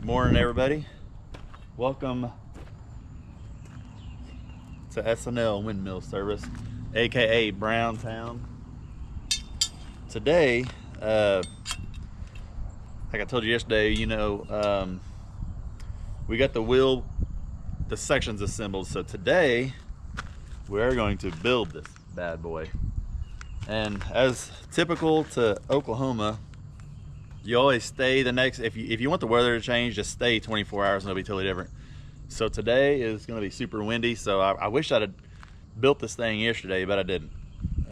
Morning, everybody. Welcome to SNL Windmill Service, aka Browntown. Today, like I told you yesterday, we got the sections assembled. So today, we're going to build this bad boy. And as typical to Oklahoma, you always stay the next, if you want the weather to change, just stay 24 hours and it'll be totally different. So today is going to be super windy, so I wish I'd have built this thing yesterday, but I didn't.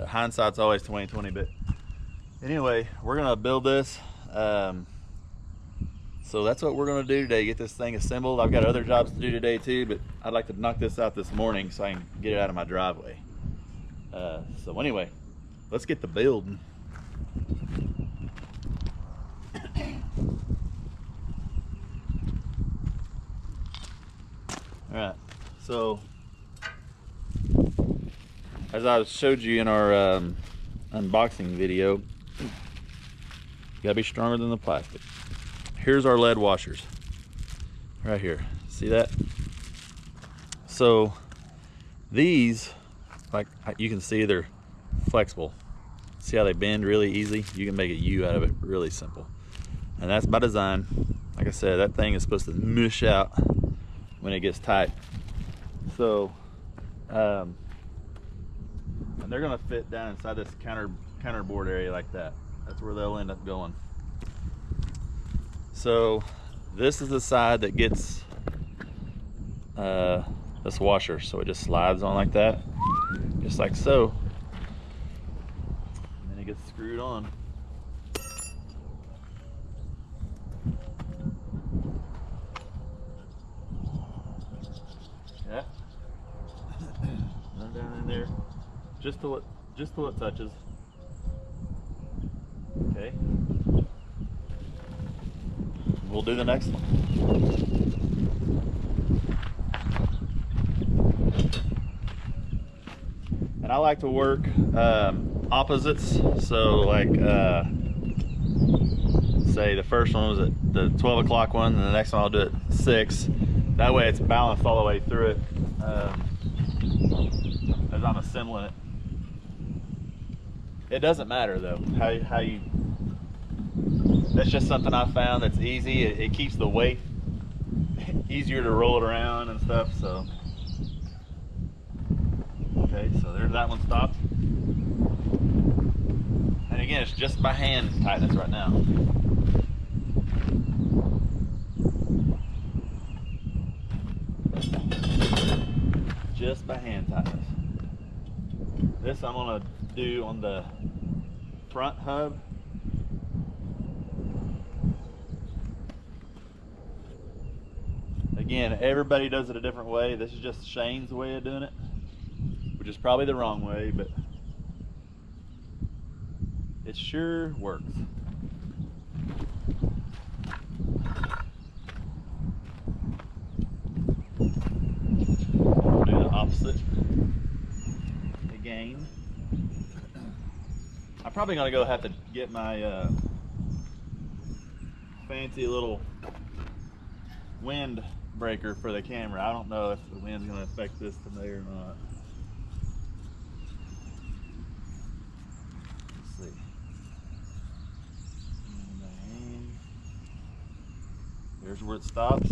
Hindsight's always 20/20, but anyway, we're going to build this. So that's what we're going to do today, get this thing assembled. I've got other jobs to do today too, but I'd like to knock this out this morning so I can get it out of my driveway. So anyway, let's get the building. All right, so as I showed you in our unboxing video, you gotta be stronger than the plastic. Here's our lead washers, right here. See that? So these, like you can see, they're flexible. See how they bend really easy? You can make a U out of it really simple. And that's by design. Like I said, that thing is supposed to mush out when it gets tight. So and they're gonna fit down inside this counterboard area like that. That's where they'll end up going. So this is the side that gets this washer, so it just slides on like that, just like so, and then it gets screwed on. Yeah. Run down in there just till it touches. Okay. We'll do the next one. And I like to work opposites. So like say the first one was at the 12 o'clock one, and the next one I'll do it 6. That way it's balanced all the way through it as I'm assembling it. It doesn't matter though how you. That's just something I found that's easy. It keeps the weight easier to roll it around and stuff. So okay, so there's that one stopped. And again, it's just by hand tightness right now. Just by hand tightness. This I'm gonna do on the front hub. Again, everybody does it a different way. This is just Shane's way of doing it, which is probably the wrong way, but it sure works. Do the opposite again. I'm probably gonna have to get my fancy little wind breaker for the camera. I don't know if the wind's gonna affect this today or not. Let's see. There's where it stops.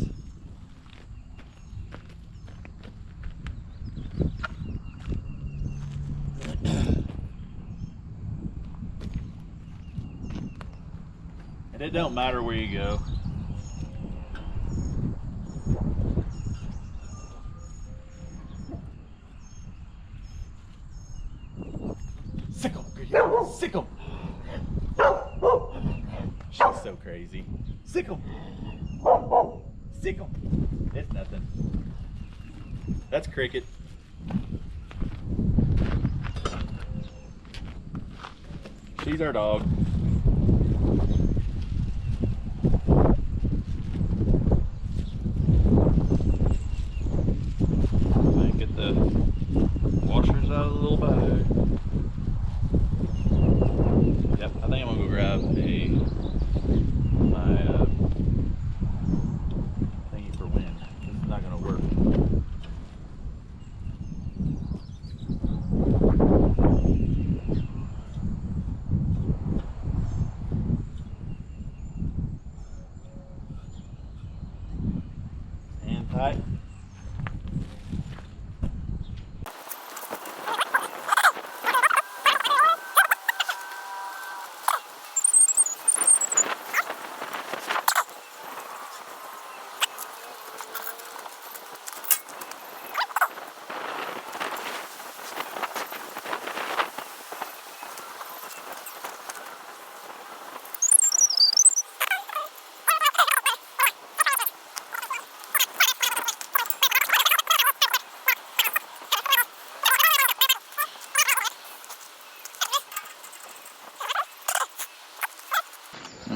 And it don't matter where you go. Sick 'em, sick 'em. She's so crazy. Sick 'em, sick 'em. It's nothing. That's Cricket. She's our dog. Get the washers out of the little bag. Yep, I think I'm gonna go grab my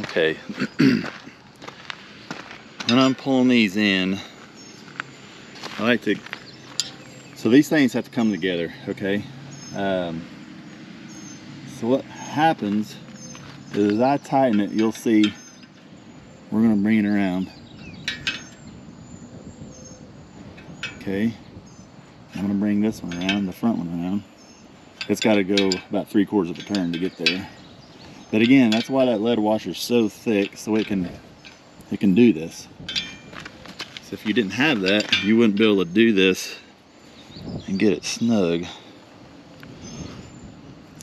Okay. When I'm pulling these in, I like to, so these things have to come together, okay? So what happens is as I tighten it, you'll see, we're gonna bring it around. Okay, I'm gonna bring this one around, the front one around. It's gotta go about 3/4 of a turn to get there. But again, that's why that lead washer is so thick, so it can do this. So if you didn't have that, you wouldn't be able to do this and get it snug.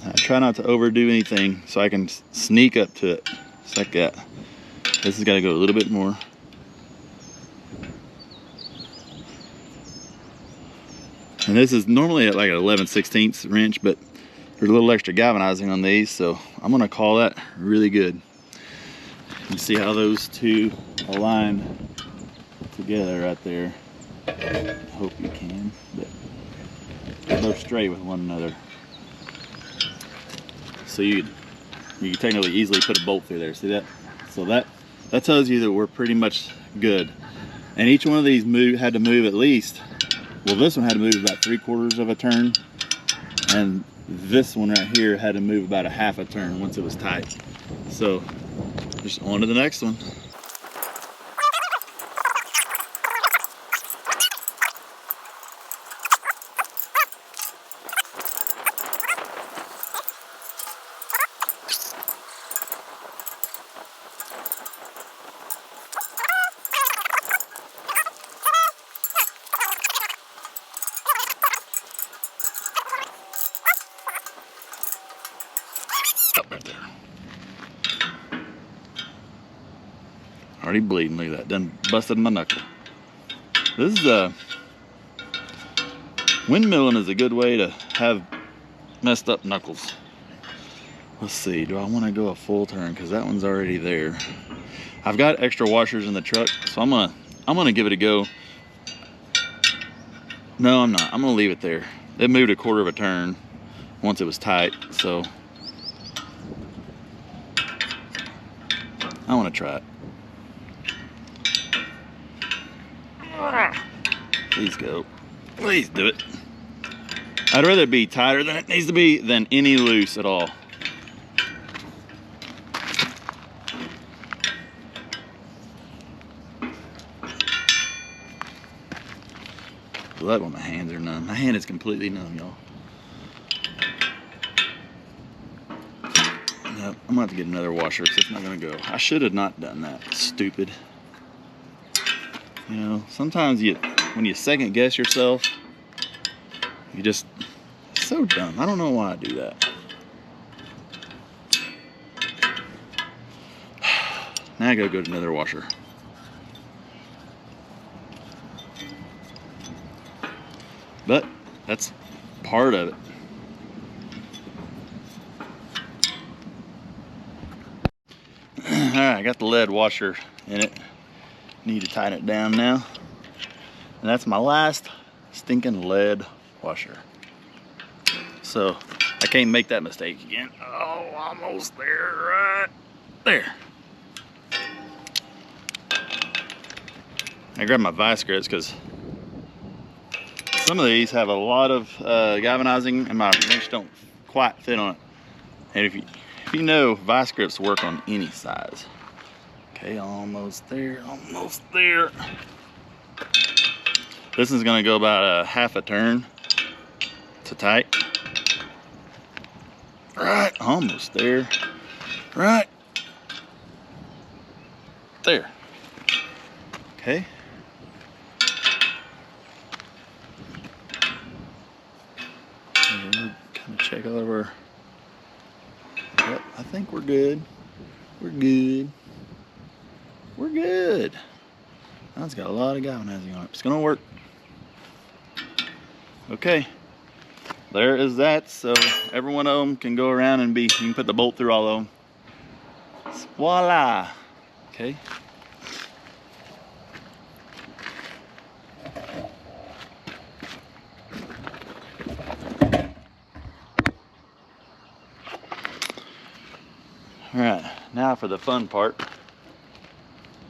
I try not to overdo anything so I can sneak up to it, just like that. This has got to go a little bit more. And this is normally at like an 11/16 wrench, but there's a little extra galvanizing on these, so I'm gonna call that really good. You see how those two align together right there. I hope you can, but they're both straight with one another. So you technically easily put a bolt through there. See that? So that tells you that we're pretty much good. And each one of these had to move at least, well, this one had to move about 3/4 of a turn, and this one right here had to move about a 1/2 a turn once it was tight. So just on to the next one. Right there. Already bleeding, look at that, done busted my knuckle. This is windmilling is a good way to have messed up knuckles. Let's see, do I want to go a full turn? Because that one's already there. I've got extra washers in the truck, so I'm gonna give it a go. No, I'm not. I'm gonna leave it there. It moved 1/4 of a turn once it was tight, so I want to try it. Please go. Please do it. I'd rather it be tighter than it needs to be than any loose at all. Blood when my hands are numb. My hand is completely numb, y'all. Nope, I'm gonna have to get another washer because it's not gonna go. I should have not done that. Stupid. You know, sometimes when you second guess yourself, you just, it's so dumb. I don't know why I do that. Now I gotta go to another washer. But that's part of it. All right, I got the lead washer in it. Need to tighten it down now. And that's my last stinking lead washer. So I can't make that mistake again. Oh, almost there, right there. I grabbed my vice grips because some of these have a lot of galvanizing and my wrench don't quite fit on it. And if you know, vice grips work on any size. Okay, almost there, almost there. This is gonna go about a 1/2 a turn to tight. Right, almost there. Right there. Okay. And we're kind of check over. Yep, I think we're good. We're good. We're good. That's got a lot of galvanizing on it. It's gonna work. Okay. There is that. So every one of them can go around and you can put the bolt through all of them. Voila. Okay. All right, now Now for the fun part.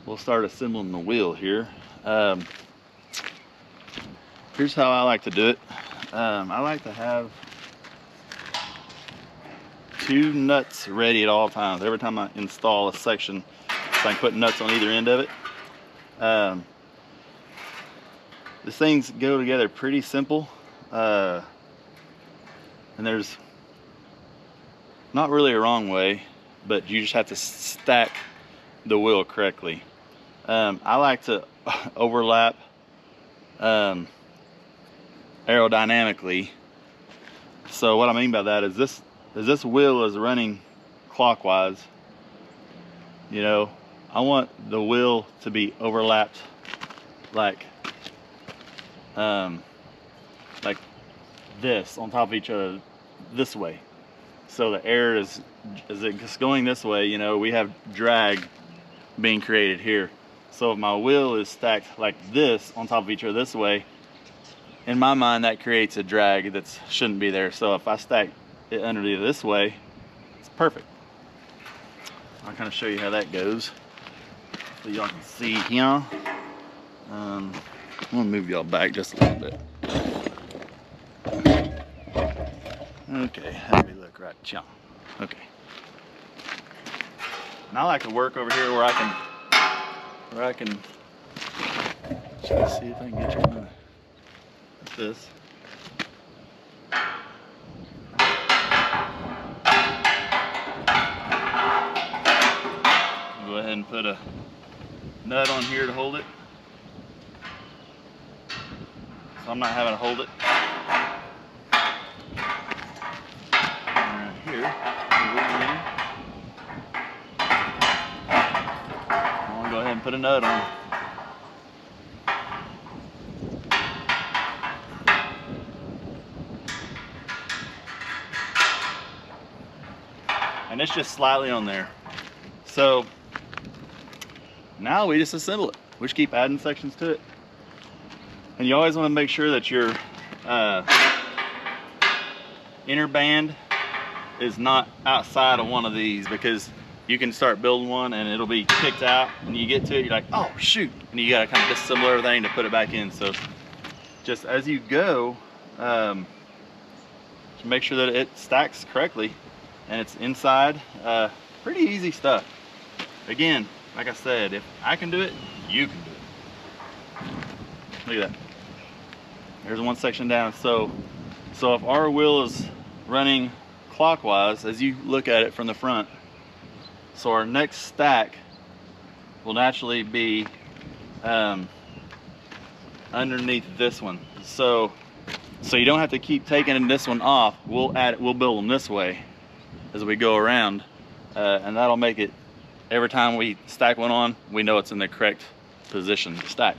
We'll start assembling the wheel here. Here's how I like to do it. I like to have 2 nuts ready at all times. Every time I install a section, so I can put nuts on either end of it. These things go together pretty simple. And there's not really a wrong way, but you just have to stack the wheel correctly. I like to overlap aerodynamically. So what I mean by that is this wheel is running clockwise. You know, I want the wheel to be overlapped like this on top of each other this way. So the air is it's going this way, you know, we have drag being created here. So if my wheel is stacked like this on top of each other this way, in my mind that creates a drag that shouldn't be there. So if I stack it underneath this way, it's perfect. I'll kind of show you how that goes so y'all can see here. I'm gonna move y'all back just a little bit. Okay, how do we look right? Chum. Okay. And I like to work over here where I can just see if I can get you on this. Go ahead and put a nut on here to hold it. So I'm not having to hold it. Right here. I'm gonna go ahead and put a nut on. And it's just slightly on there. So now we just assemble it. We just keep adding sections to it. And you always want to make sure that your inner band is not outside of one of these, because you can start building one and it'll be kicked out, and you get to it, you're like, oh shoot, and you gotta kind of disassemble everything to put it back in. So just as you go, make sure that it stacks correctly and it's inside. Pretty easy stuff. Again, like I said, if I can do it, you can do it. Look at that. There's one section down. So if our wheel is running clockwise as you look at it from the front, so our next stack will naturally be underneath this one. So you don't have to keep taking this one off. We'll build them this way as we go around, and that'll make it, every time we stack one on, we know it's in the correct position to stack.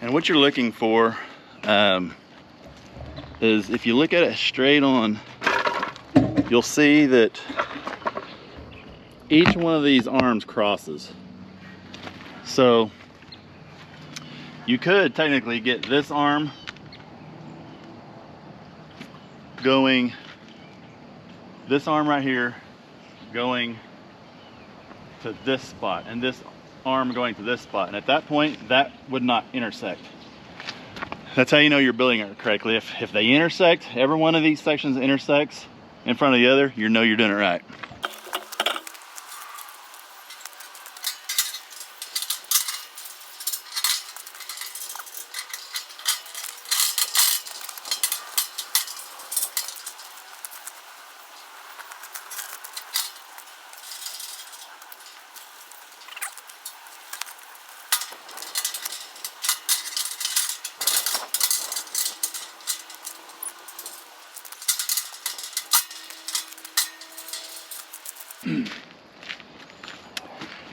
And what you're looking for is, if you look at it straight on, you'll see that each one of these arms crosses. So you could technically get this arm going, this arm right here going to this spot, and this arm going to this spot, and at that point that would not intersect. That's how you know you're building it correctly. If they intersect, every one of these sections intersects in front of the other, you know you're doing it right.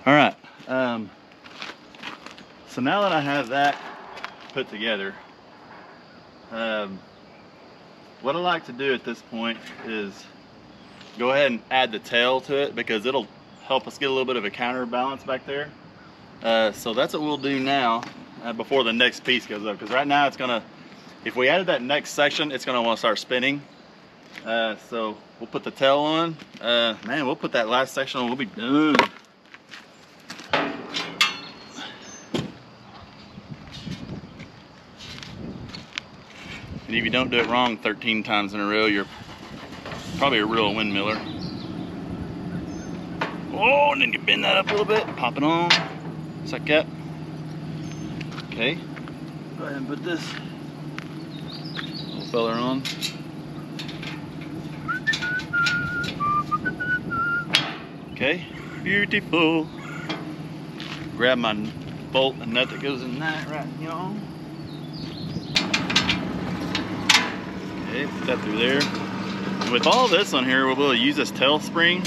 All right. So now that I have that put together, what I like to do at this point is go ahead and add the tail to it, because it'll help us get a little bit of a counterbalance back there. So that's what we'll do now before the next piece goes up, because right now it's gonna, if we added that next section, it's gonna want to start spinning. So we'll put the tail on. Man, we'll put that last section on, we'll be done. And if you don't do it wrong 13 times in a row, you're probably a real windmiller. Oh, and then you bend that up a little bit, pop it on, just like that. Okay, go ahead and put this little feller on. Okay, beautiful. Grab my bolt and nut that goes in that right here. Okay, put that through there. And with all this on here, we'll be able to use this tail spring,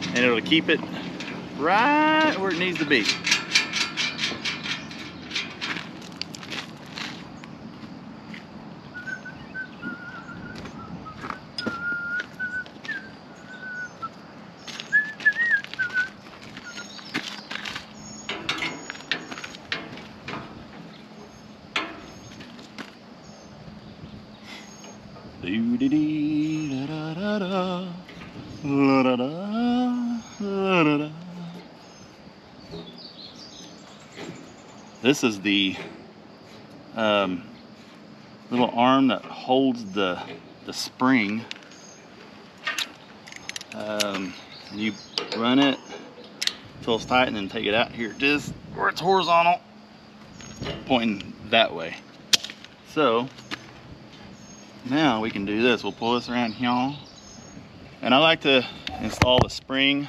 and it'll keep it right where it needs to be. This is the little arm that holds the spring. You run it until it's tight, and then take it out. Here it is, where it's horizontal, pointing that way. So now we can do this. We'll pull this around here, and I like to install the spring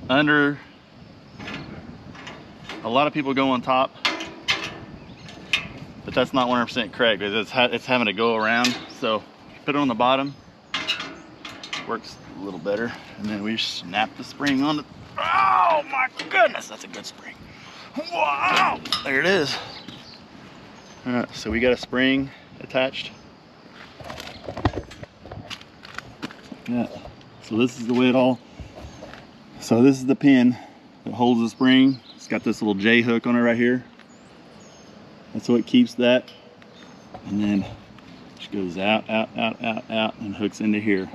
under. A lot of people go on top, but that's not 100% correct, because it's having to go around. So put it on the bottom, works a little better, and then we snap the spring on it. Oh my goodness, that's a good spring. Wow, there it is. All right, so we got a spring attached. Yeah, so this is the way it all, so this is the pin that holds the spring. It's got this little J hook on it right here. That's what keeps that. And then it goes out, out, out, out, out, and hooks into here.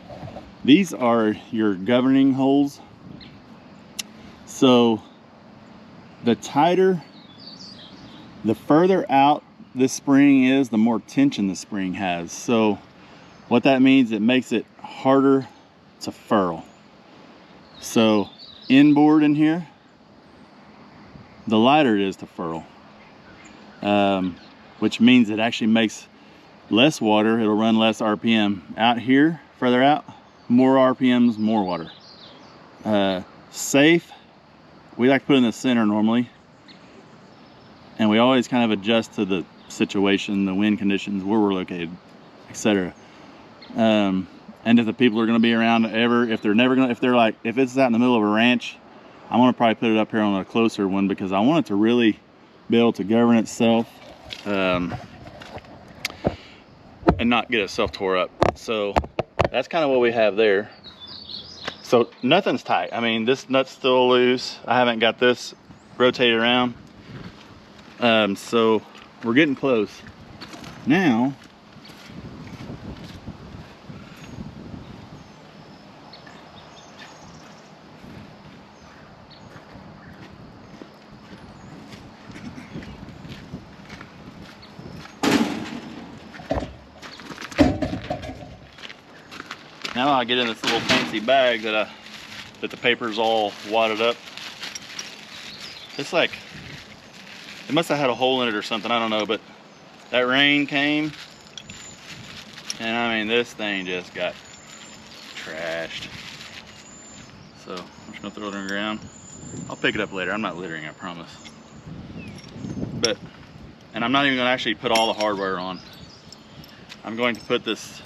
These are your governing holes. So the tighter, the further out this spring is, the more tension the spring has. So what that means, it makes it harder to furl. So inboard in here, the lighter it is to furl, which means it actually makes less water. It'll run less RPM. Out here, further out, more RPMs, more water. Safe, we like to put in the center normally, and we always kind of adjust to the situation, the wind conditions, where we're located, etc. And if the people are going to be around ever, if they're like, if it's out in the middle of a ranch, I'm going to probably put it up here on a closer one, because I want it to really be able to govern itself and not get itself tore up. So that's kind of what we have there. So nothing's tight. I mean, this nut's still loose. I haven't got this rotated around. So we're getting close. Now, I get in this little fancy bag that the paper's all wadded up. It's like, it must have had a hole in it or something, I don't know, but that rain came, and I mean, this thing just got trashed. So I'm just gonna throw it on the ground. I'll pick it up later. I'm not littering, I promise. And I'm not even gonna actually put all the hardware on. I'm going to put this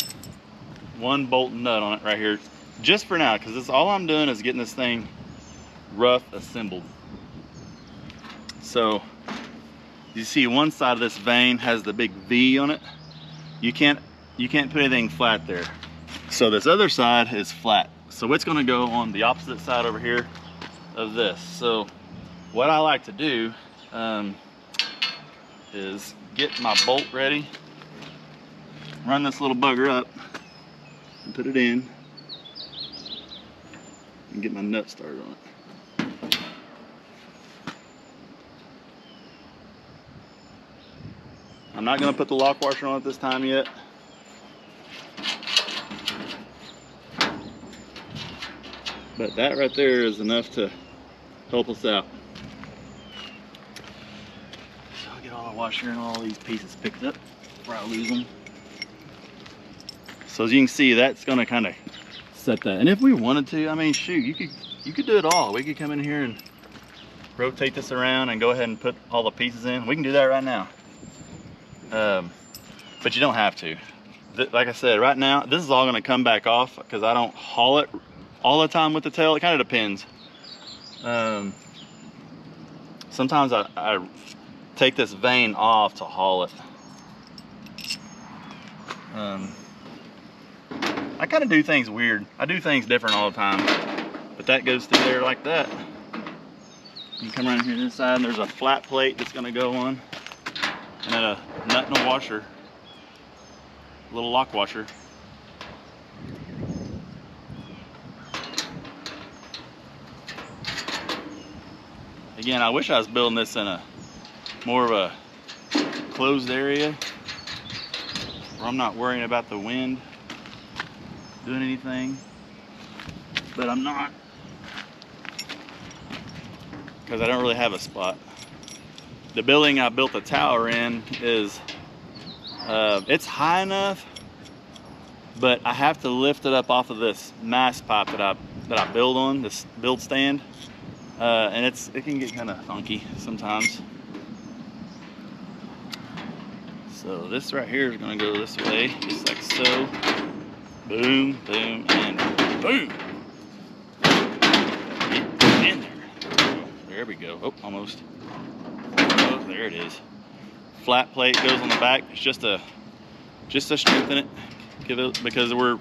one bolt and nut on it right here, just for now, because all I'm doing is getting this thing rough assembled. So you see one side of this vane has the big V on it. You can't put anything flat there. So this other side is flat. So it's gonna go on the opposite side over here of this. So what I like to do is get my bolt ready, run this little bugger up and put it in and get my nut started on it. I'm not gonna put the lock washer on it this time yet. But that right there is enough to help us out. So I'll get all the washer and all these pieces picked up before I lose them. So as you can see, that's gonna kind of set that. And if we wanted to, I mean, shoot, you could do it all. We could come in here and rotate this around and go ahead and put all the pieces in. We can do that right now. But you don't have to. Like I said, right now, this is all gonna come back off because I don't haul it all the time with the tail. It kind of depends. Sometimes I take this vane off to haul it. I kind of do things weird. I do things different all the time. But that goes through there like that. You come around here to this side and there's a flat plate that's gonna go on. And then a nut and a washer. A little lock washer. Again, I wish I was building this in a more of a closed area where I'm not worrying about the wind doing anything, but I'm not, because I don't really have a spot. The building I built the tower in is, it's high enough, but I have to lift it up off of this mast pipe that I build on, this build stand. And it can get kind of funky sometimes. So this right here is going to go this way, just like so. Boom, boom, and boom. Get in there. There we go. Oh, almost. Oh, there it is. Flat plate goes on the back. It's just to strengthen it, because we're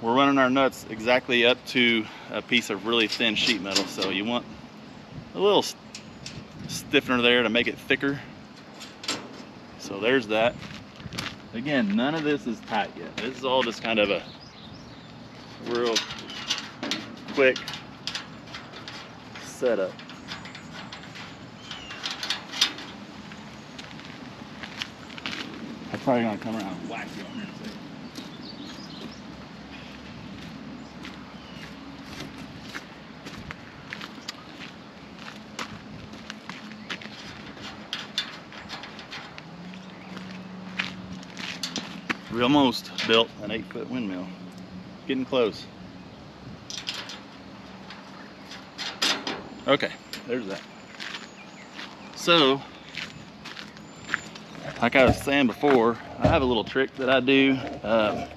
running our nuts exactly up to a piece of really thin sheet metal, so you want a little stiffener there to make it thicker. So there's that. Again, none of this is tight yet. This is all just kind of a real quick setup. I'm probably gonna come around and whack you on here in a second. We almost built an 8-foot windmill. Getting close. Okay, there's that. So, like I was saying before, I have a little trick that I do. Not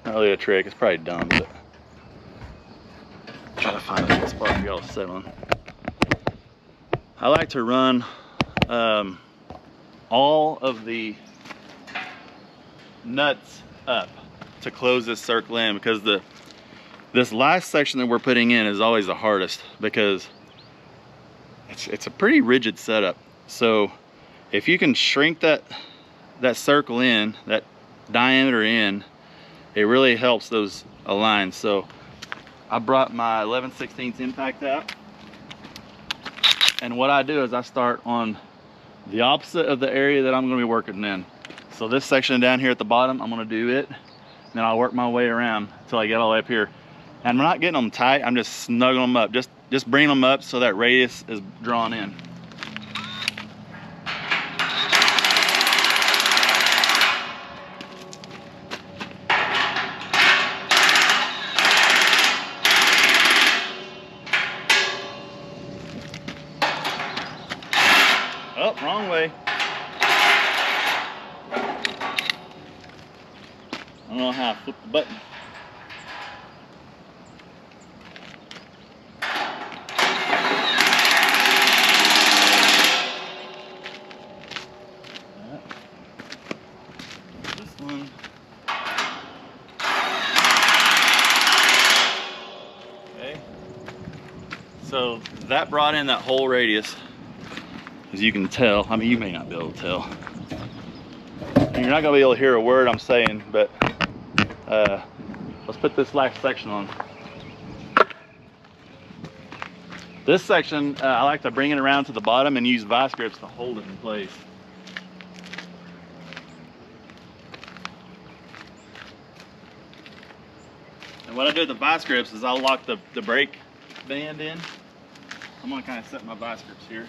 really a trick, it's probably dumb, but try to find a good spot for y'all to sit on. I like to run all of the nuts up to close this circle in, because this last section that we're putting in is always the hardest, because it's a pretty rigid setup. So if you can shrink that circle in, that diameter in, it really helps those align. So I brought my 11/16 impact out, and what I do is I start on the opposite of the area that I'm going to be working in. So this section down here at the bottom, I'm going to do it, and then I'll work my way around until I get all the way up here. And I'm not getting them tight, I'm just snuggling them up, just bringing them up so that radius is drawn in. Oh, wrong way. I don't know how I flipped the button. Okay. So that brought in that whole radius, as you can tell. I mean, you may not be able to tell. And you're not gonna be able to hear a word I'm saying, but let's put this last section on. This section, I like to bring it around to the bottom and use vice grips to hold it in place. And what I do with the vice grips is I'll lock the brake band in. I'm gonna kind of set my vice grips here.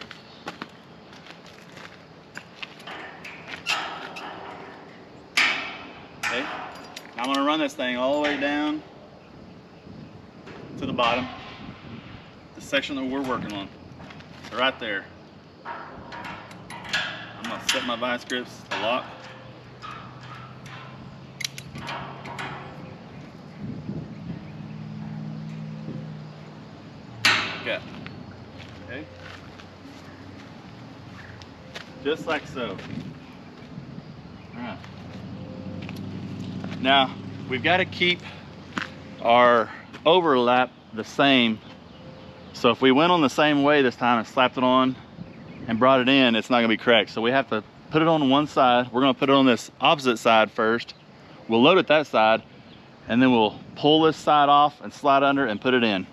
Okay, I'm gonna run this thing all the way down to the bottom, the section that we're working on. So right there. I'm gonna set my vice grips to lock. Okay. Okay. Just like so. Alright. Now, we've got to keep our overlap the same. So if we went on the same way this time and slapped it on and brought it in, it's not going to be correct. So we have to put it on one side. We're going to put it on this opposite side first. We'll load it that side, and then we'll pull this side off and slide under and put it in.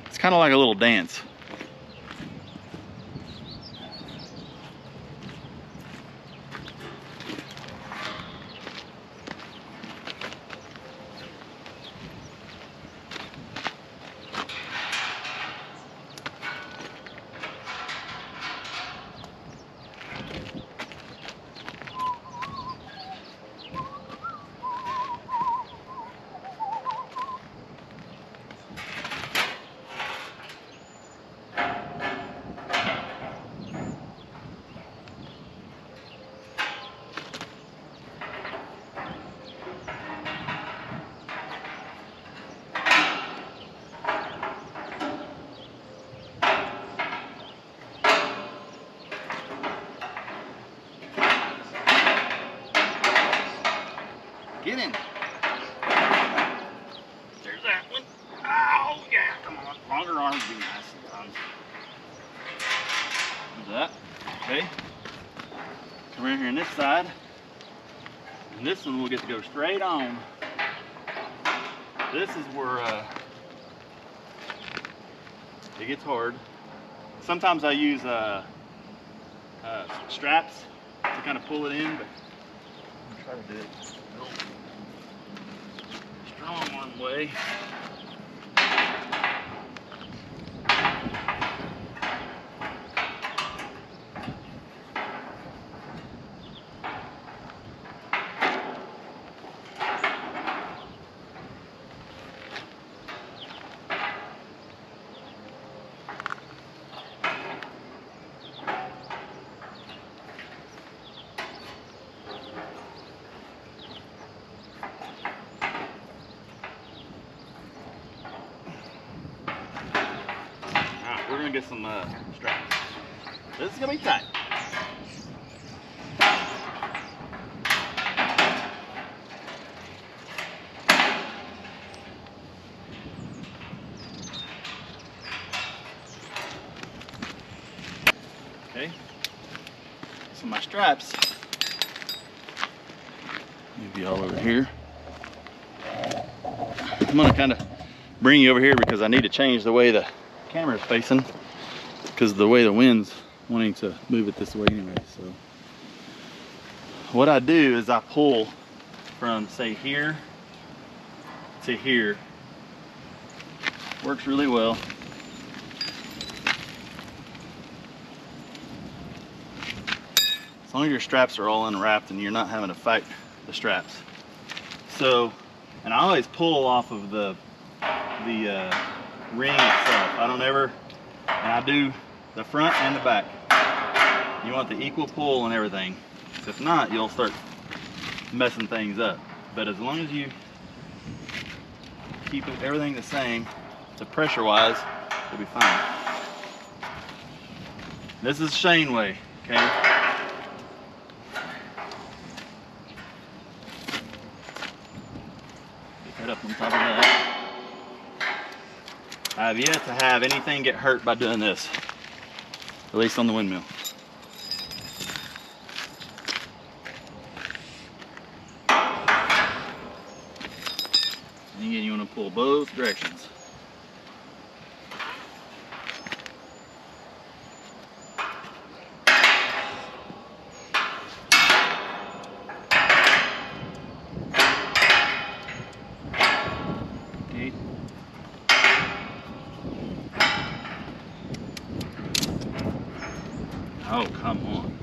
It's kind of like a little dance. Get in. There's that one. Oh, yeah, come on. Longer arms would be nice sometimes. There's that. Okay. Come around here on this side. And this one will get to go straight on. This is where it gets hard. Sometimes I use straps to kind of pull it in, but I'm gonna try to do it strong one way. We're gonna get some straps. This is gonna be tight. Okay. So my straps. Maybe all over here. I'm gonna kind of bring you over here because I need to change the way the camera is facing, because of the way the wind's wanting to move it this way anyway. So what I do is I pull from, say, here to here. Works really well. As long as your straps are all unwrapped and you're not having to fight the straps. So, and I always pull off of the ring itself. I don't ever, and I do the front and the back. You want the equal pull and everything. If not, you'll start messing things up. But as long as you keep everything the same, the pressure wise, you'll be fine. This is Shane way, okay? Pick that up on top of that. I have yet to have anything get hurt by doing this, at least on the windmill. And again, you want to pull both directions. Okay. Oh, come on.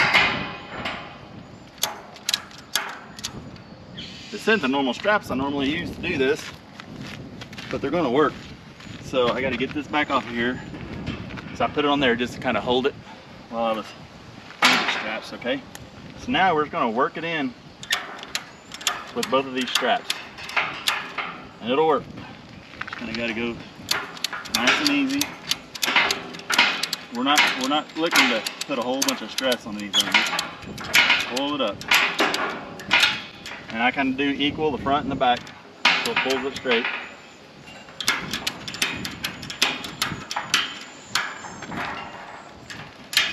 This isn't the normal straps I normally use to do this, but they're going to work. So I got to get this back off of here. So I put it on there just to kind of hold it while I was doing the straps, okay? So now we're just going to work it in with both of these straps. And it'll work. Just kind of got to go nice and easy. We're not looking to put a whole bunch of stress on these things. Pull it up. And I kind of do equal the front and the back, so it pulls it straight.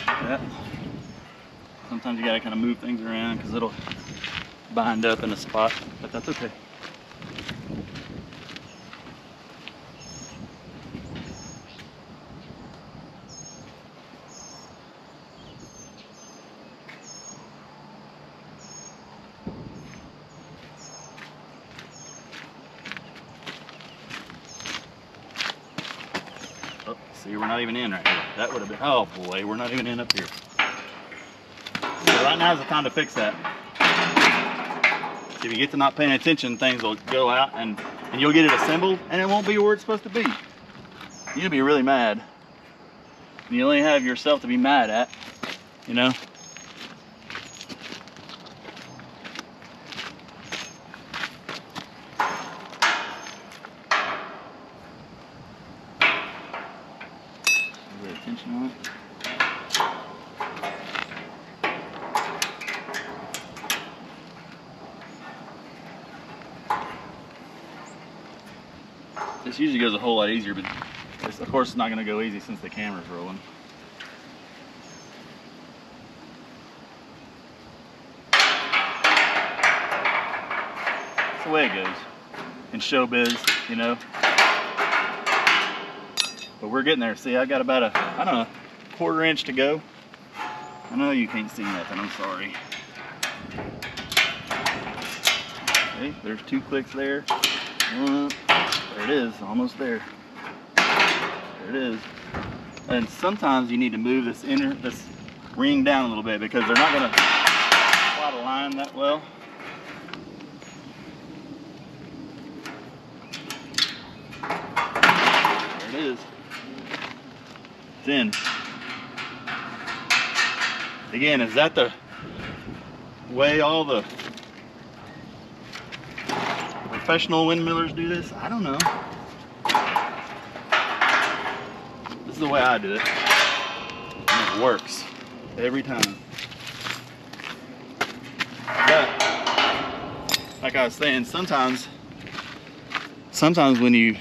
That. Sometimes you gotta kind of move things around because it'll bind up in a spot, but that's okay. Oh, see, we're not even in right here. That would have been, oh boy, we're not even in up here. So right now is the time to fix that. If you get to not paying attention, things will go out and you'll get it assembled and it won't be where it's supposed to be. You'll be really mad. And you only have yourself to be mad at, you know? A little attention on it. This usually goes a whole lot easier, but this, of course, it's not going to go easy since the camera's rolling. That's the way it goes in showbiz, you know. But we're getting there. See, I got about a, I don't know, 1/4 inch to go. I know you can't see nothing, I'm sorry. Okay, there's 2 clicks there. There it is, almost there. There it is. And sometimes you need to move this ring down a little bit because they're not going to plot a line that well. There it is. It's in. Again, is that the way all the professional windmillers do this? I don't know. This is the way I do it. And it works every time. But like I was saying, sometimes when you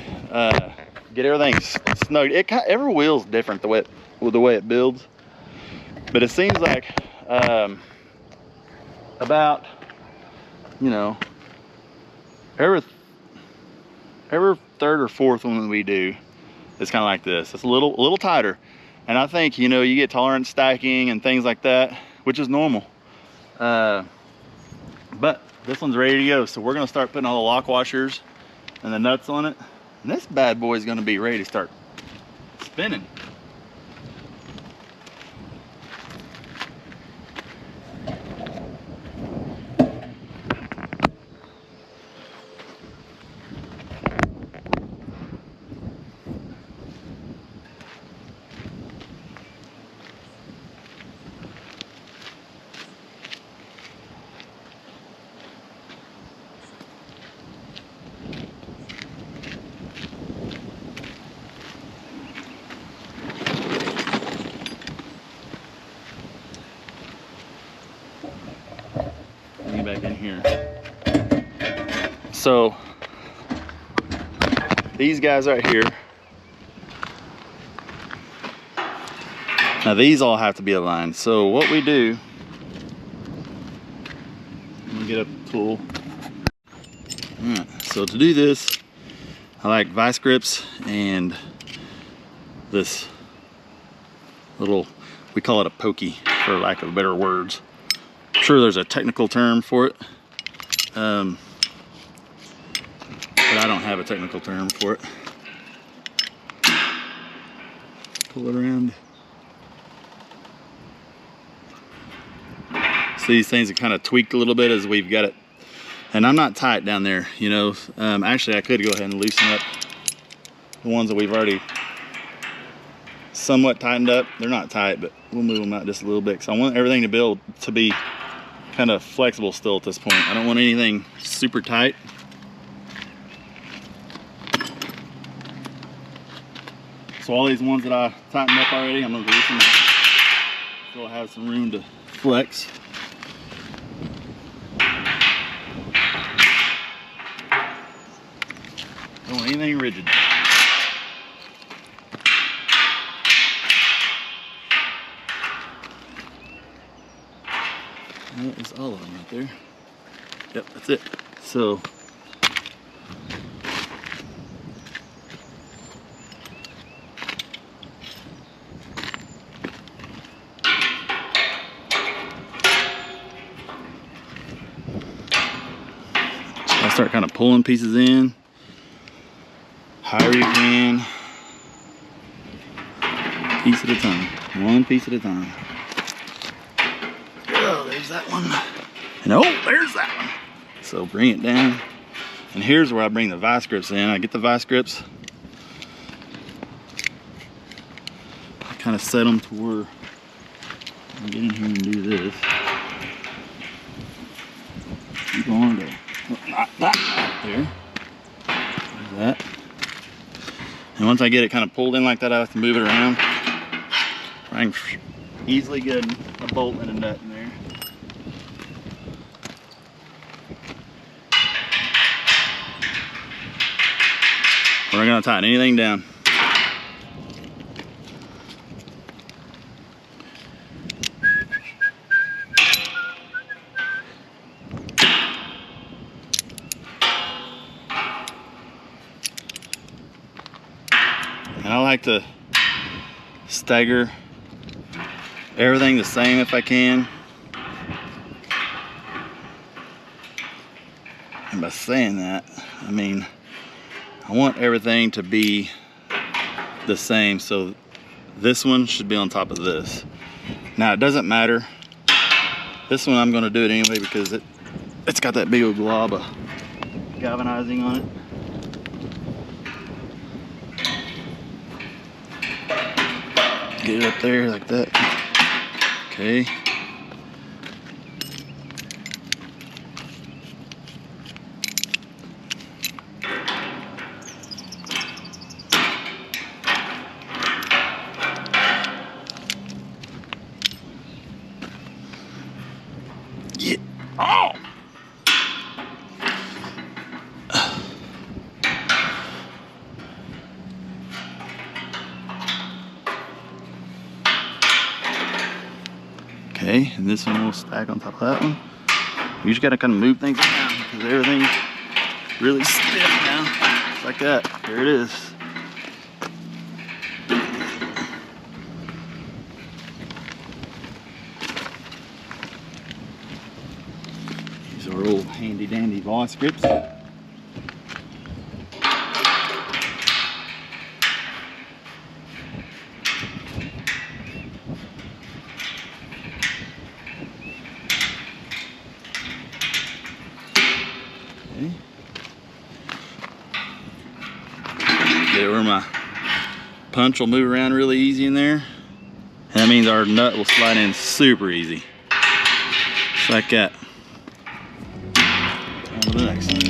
get everything snug, every wheel's different the way it builds. But it seems like about, you know, every 3rd or 4th one we do, it's kind of like this. It's a little tighter, and I think, you know, you get tolerance stacking and things like that, which is normal. But this one's ready to go, so we're gonna start putting all the lock washers and the nuts on it, and this bad boy is gonna be ready to start spinning. Back in here. So these guys right here Now these all have to be aligned. So what we do, let me get a tool. All right, so to do this, I like vice grips and this little, we call it a pokey for lack of better words. I'm sure there's a technical term for it, but I don't have a technical term for it. Pull it around. So these things are kind of tweaked a little bit as we've got it. And I'm not tight down there, you know. Actually, I could go ahead and loosen up the ones that we've already somewhat tightened up. They're not tight, but we'll move them out just a little bit. So I want everything to build to be kind of flexible still at this point. I don't want anything super tight. So all these ones that I tightened up already, I'm gonna loosen them so I have some room to flex. Don't want anything rigid. That is all of them right there. Yep, that's it. So I'll start kind of pulling pieces in. Higher you can, piece at a time, one piece at a time. Oh, there's that one. And oh, there's that one. So bring it down. And here's where I bring the vice grips in. I get the vice grips. I kind of set them to where I get in here and do this. Keep on to, not that right there. There's that. And once I get it kind of pulled in like that, I have to move it around. I can easily get a bolt and a nut in there. We're not going to tighten anything down. And I like to stagger everything the same if I can. And by saying that, I mean, I want everything to be the same. So this one should be on top of this. Now it doesn't matter. This one I'm gonna do it anyway because it's got that big old glob of galvanizing on it. Get it up there like that. Okay. Yeah. Oh! Okay, and this one will stack on top of that one. You just gotta kind of move things around because everything's really stiff now. Just like that. There it is. These are old handy dandy vice grips. Get where my punch will move around really easy in there. And that means our nut will slide in super easy. Just like that. On to the next one.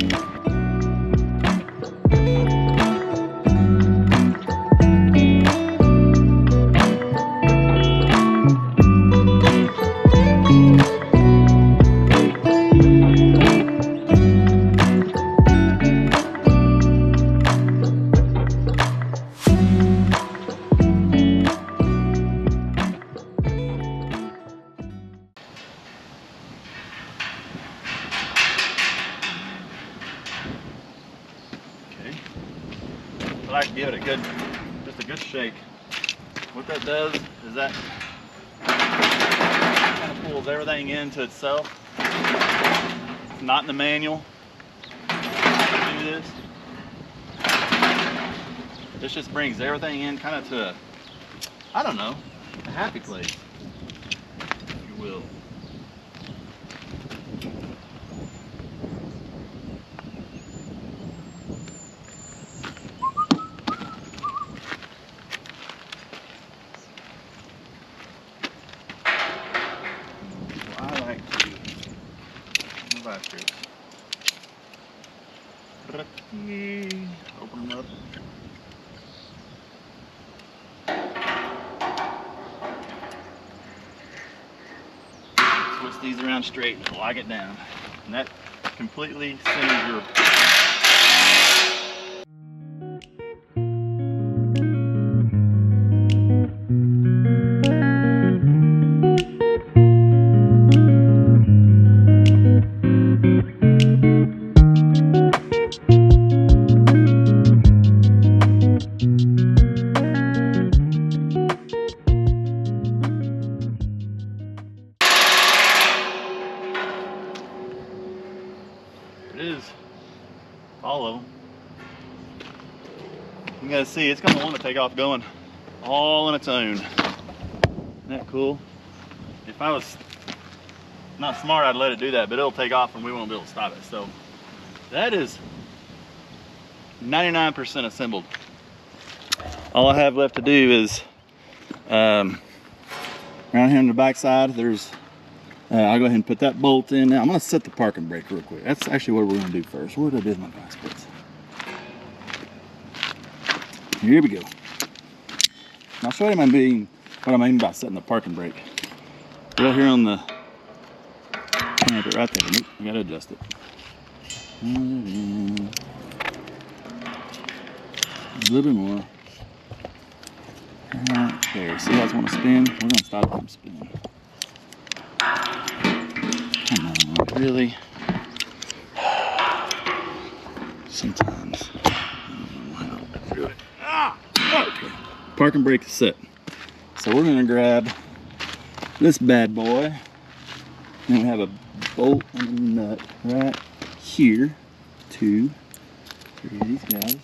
just a good shake. What that does is that kind of pulls everything into itself. It's not in the manual to do this. This just brings everything in kind of to a, I don't know, a happy place, if you will. I like to move out here. Open them up. Twist these around straight and lock it down. And that completely centers your all of them. You gotta see, it's gonna want to take off going all on its own. Isn't that cool? If I was not smart, I'd let it do that, but it'll take off and we won't be able to stop it. So that is 99% assembled. All I have left to do is around here on the back side, there's I'll go ahead and put that bolt in. Now I'm going to set the parking brake real quick. That's actually what we're going to do first. Where did I do my glass plates? Here we go. I'll show you what I mean by setting the parking brake. Right here on the right there. Nope, you got to adjust it. A little bit more. Right there. See how it's want to spin? We're going to stop it from spinning. Come on, really? Sometimes I don't know how to do it. Okay. Parking brake is set. So we're going to grab this bad boy. Then we have a bolt and a nut right here. 2, 3 of these guys.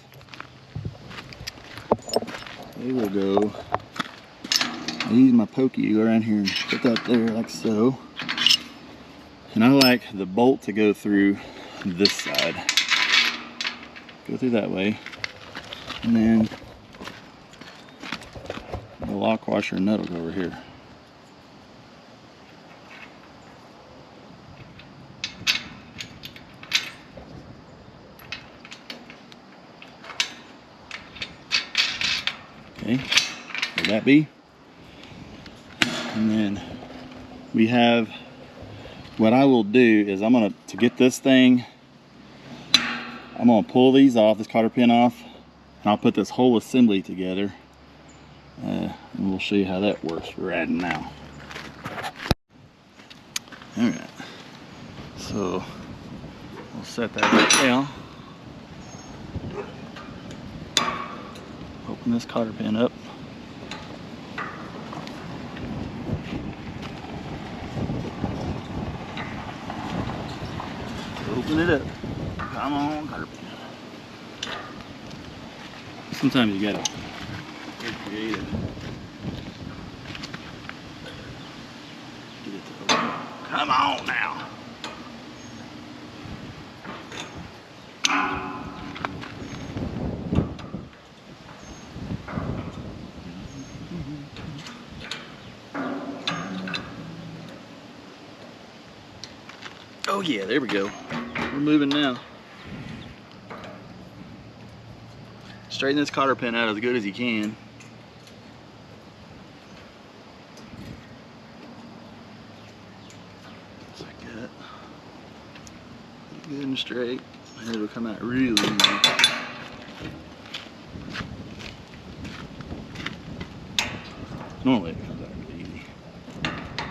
They will go. I use my pokey to go around here and put that there like so. And I like the bolt to go through this side. Go through that way. And then the lock washer and nut will go over here. Okay, will that be? And then we have, what I will do is I'm going to get this thing, I'm going to pull these off, this cotter pin off, and I'll put this whole assembly together. And we'll show you how that works. We're adding now. Alright, so we'll set that right down. Open this cotter pin up. Open it up. Come on, cotter pin. Sometimes you gotta get creative. Get it to open. Come on now. Oh yeah, there we go. We're moving now. Straighten this cotter pin out as good as you can. Just like that. Good and straight. And it'll come out really easy. Normally it comes out really easy.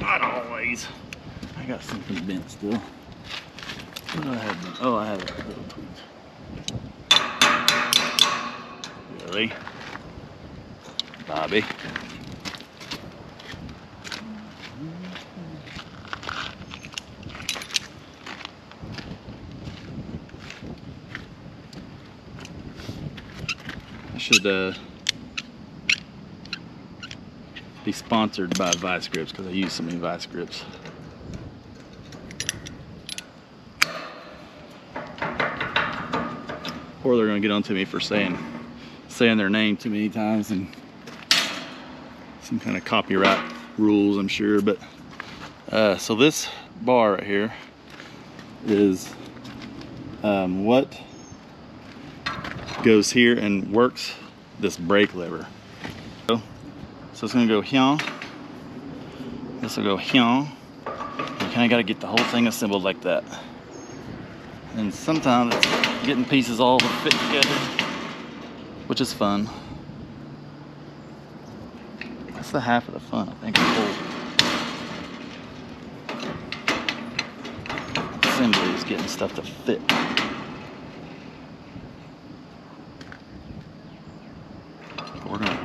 Not always. I got something bent still. What do I have bent? Oh, I have a little tweak. Really? Bobby. I should be sponsored by Vice Grips because I use so many Vice Grips. Or they're gonna get onto me for saying their name too many times and some kind of copyright rules, I'm sure. But so this bar right here is what goes here and works this brake lever. So it's gonna go here. This will go here. You kind of got to get the whole thing assembled like that. And sometimes it's getting pieces all to fit together, which is fun. That's the half of the fun, I think. Assembly is getting stuff to fit. We're gonna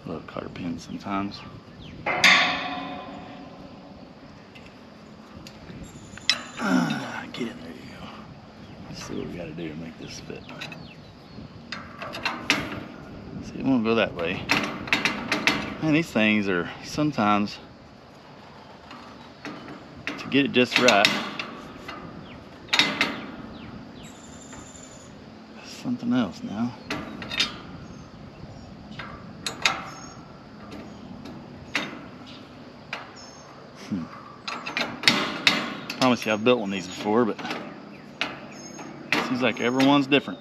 love cotter pins sometimes. Get in there, you go. Let's see what we got to do to make this fit. See, it won't go that way. Man, these things are sometimes, to get it just right, something else now. Promise you I've built one of these before, but it seems like everyone's different.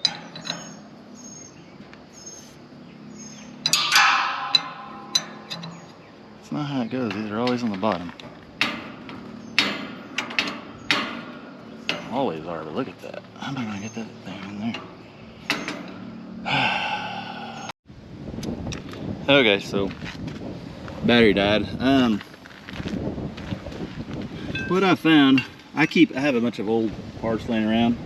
It's not how it goes. These are always on the bottom. Always are, but look at that. I'm not gonna get that thing in there. Okay, so battery died. What I found, I have a bunch of old parts laying around.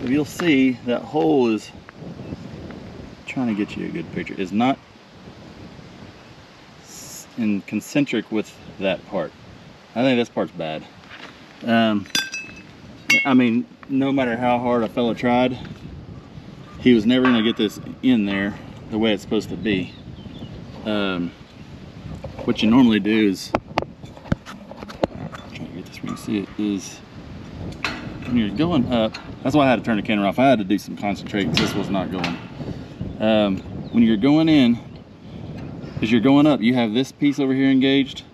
If you'll see, that hole is, trying to get you a good picture, is not in concentric with that part. I think this part's bad. I mean, no matter how hard a fella tried, he was never gonna get this in there the way it's supposed to be. What you normally do is, trying to get this where you can see it, is when you're going up, that's why I had to turn the camera off. I had to do some concentrating because this was not going. When you're going in, as you're going up, you have this piece over here engaged,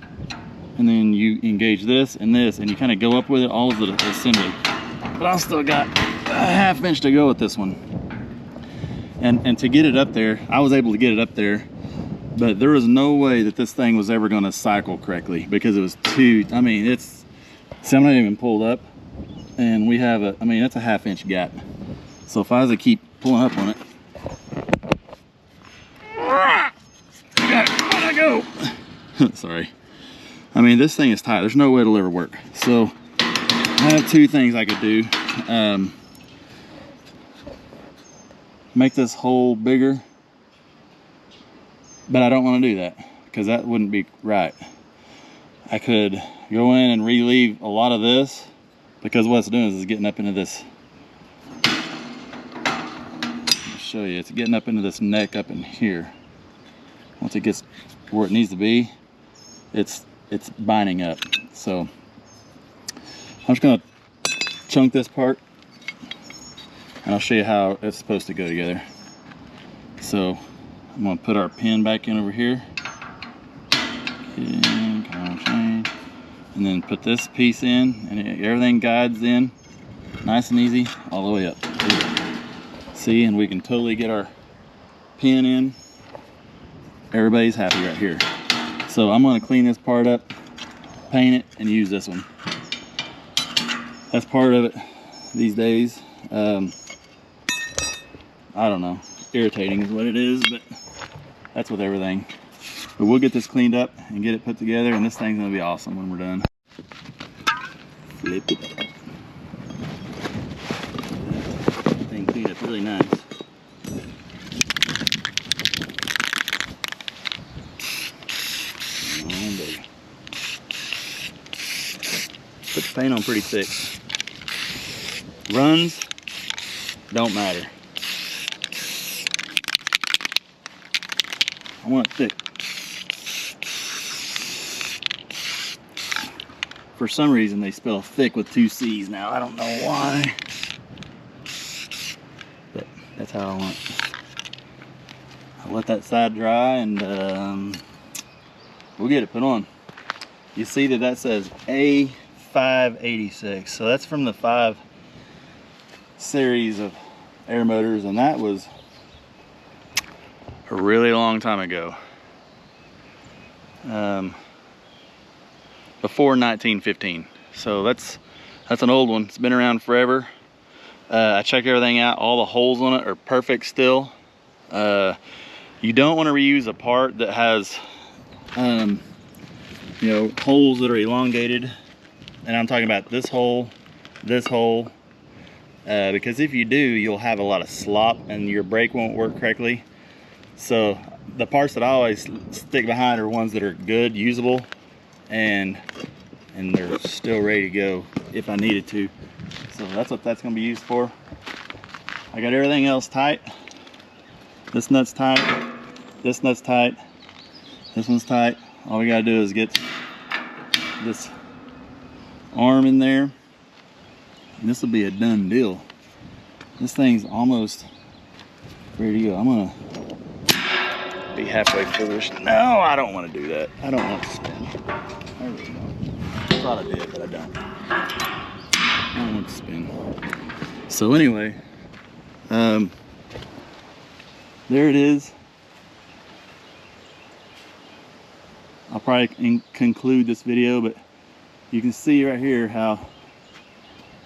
and then you engage this, and you kind of go up with it, all of the assembly. But I still got a ½ inch to go with this one. And to get it up there, I was able to get it up there, but there was no way that this thing was ever going to cycle correctly because it was too, I mean, it's, see, I'm not even pulled up, and we have a, I mean, that's a ½ inch gap. So if I was to keep pulling up on it, where'd I go? Sorry. I mean, this thing is tight. There's no way it'll ever work. So I have two things I could do. Make this hole bigger, but I don't want to do that because that wouldn't be right. I could go in and relieve a lot of this because what it's doing is it's getting up into this, I'll show you, it's getting up into this neck up in here. Once it gets where it needs to be, it's binding up. So I'm just gonna chunk this part and I'll show you how it's supposed to go together. So I'm gonna put our pin back in over here. And and then put this piece in, and everything guides in nice and easy all the way up. See, and we can totally get our pin in. Everybody's happy right here. So I'm going to clean this part up, paint it, and use this one. That's part of it these days. I don't know, irritating is what it is, but that's with everything. But we'll get this cleaned up and get it put together, and this thing's gonna be awesome when we're done. Flip it up. That thing cleaned up really nice. Oh, baby. Put the paint on pretty thick. Runs don't matter. I want it thick. For some reason they spell thick with 2 C's now. I don't know why, but that's how I want it. I'll let that side dry, and we'll get it put on. You see that says A586, so that's from the 5 series of Aermotors, and that was a really long time ago, before 1915. So that's an old one. It's been around forever. I checked everything out. All the holes on it are perfect still. You don't want to reuse a part that has you know, holes that are elongated, and I'm talking about this hole, because if you do, you'll have a lot of slop and your brake won't work correctly. So the parts that I always stick behind are ones that are good, usable, and they're still ready to go if I needed to. So that's what that's going to be used for. I got everything else tight. This nut's tight, this nut's tight, this one's tight. All we got to do is get this arm in there, and this will be a done deal. This thing's almost ready to go. I'm gonna be halfway finished. No, I don't want to do that. I don't want to spin. I really don't. I thought I did, but I don't. I don't want to spin. So anyway, there it is. I'll probably conclude this video, but you can see right here how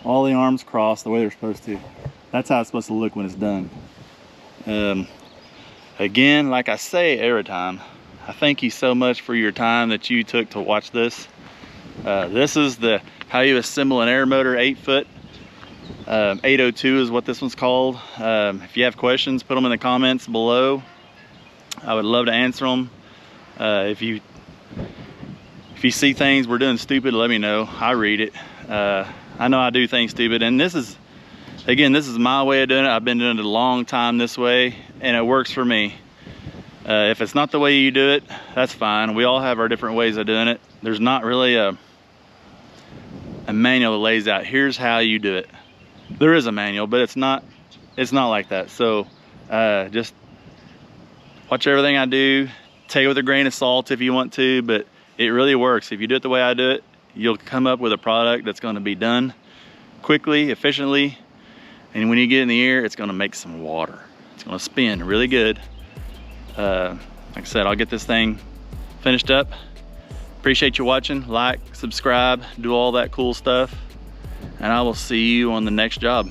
all the arms cross the way they're supposed to. That's how it's supposed to look when it's done. Again, like I say every time, I thank you so much for your time that you took to watch this. This is how you assemble an Aermotor 8-foot. 802 is what this one's called. If you have questions, put them in the comments below. I would love to answer them. If you see things we're doing stupid, let me know. I read it. I know I do things stupid, and this is my way of doing it. I've been doing it a long time this way, and it works for me. If it's not the way you do it, that's fine. We all have our different ways of doing it. There's not really a manual that lays out, here's how you do it. There is a manual, but it's not like that. So just watch everything I do. Take it with a grain of salt if you want to, but it really works. If you do it the way I do it, you'll come up with a product that's going to be done quickly, efficiently, and when you get in the air, it's going to make some water. It's going to spin really good. Like I said, I'll get this thing finished up. Appreciate you watching. Like, subscribe, do all that cool stuff, and I will see you on the next job.